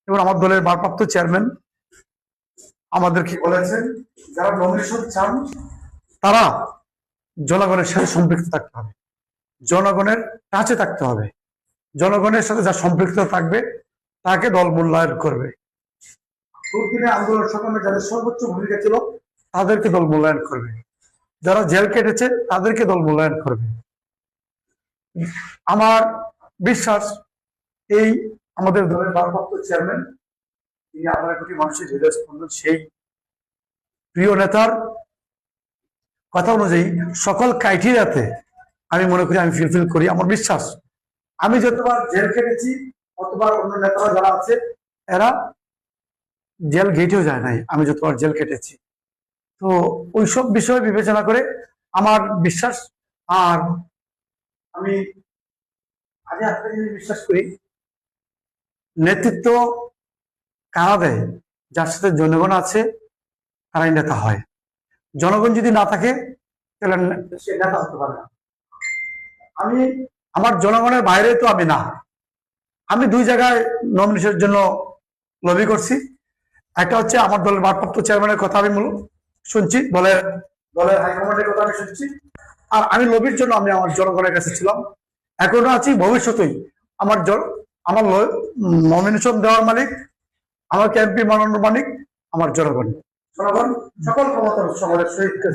এবং আমার দলের ভারপ্রাপ্ত চেয়ারম্যান আমাদেরকে বলেছেন, যারা নমিনেশন চান তারা জনগণের সাথে সম্পৃক্ত থাকতে হবে, জনগণের কাছে থাকতে হবে, জনগণের সাথে যা সম্পৃক্ত থাকবে তাকে দল মূল্যায়ন করবে। দুর্দিনে আন্দোলন সংগ্রামে যাদের সর্বোচ্চ ভূমিকা ছিল তাদেরকে দল মূল্যায়ন করবে, যারা জেল কেটেছে তাদেরকে দল মূল্যায়ন করবে। আমার বিশ্বাস এই আমাদের দলের ভারপ্রাপ্ত চেয়ারম্যান, তিনি 18 কোটি মানুষের হৃদয় স্পন্দন, সেই প্রিয় নেতার কথা অনুযায়ী সকল ক্রাইটেরিয়াতে আমি মনে করি আমি ফুলফিল করি। আমার বিশ্বাস আমি যতবার জেল কেটেছি অতবার অন্য নেতারা যারা আছে এরা জেল গেটেও যায় নাই, আমি যতবার জেল কেটেছি। তো ওইসব বিষয় বিবেচনা করে আমার বিশ্বাস, আর আমি আগে একটা জিনিস বিশ্বাস করি, নেতৃত্ব কারা দেয়? যার সাথে জনগণ আছে তারাই নেতা হয়। জনগণ যদি না থাকে তাহলে সে নেতা হতে পারে না। আমি আমার জনগণের বাইরে তো আমি না। আমি দুই জায়গায় নমিনেশনের জন্য লবি করছি। একটা হচ্ছে আমার দলের ভারপ্রাপ্ত চেয়ারম্যানের কথা আমি শুনছি, দলের হাইকমান্ডের কথা আমি শুনছি, আর আমি লবির জন্য আমি আমার জনগণের কাছে ছিলাম, এখনো আছি, ভবিষ্যতেই আমার আমার নমিনেশন দেওয়ার মালিক, আমাকে এমপি বানানোর মালিক আমার জনগণ। জনগণ সকল ক্ষমতার সকলের সহিত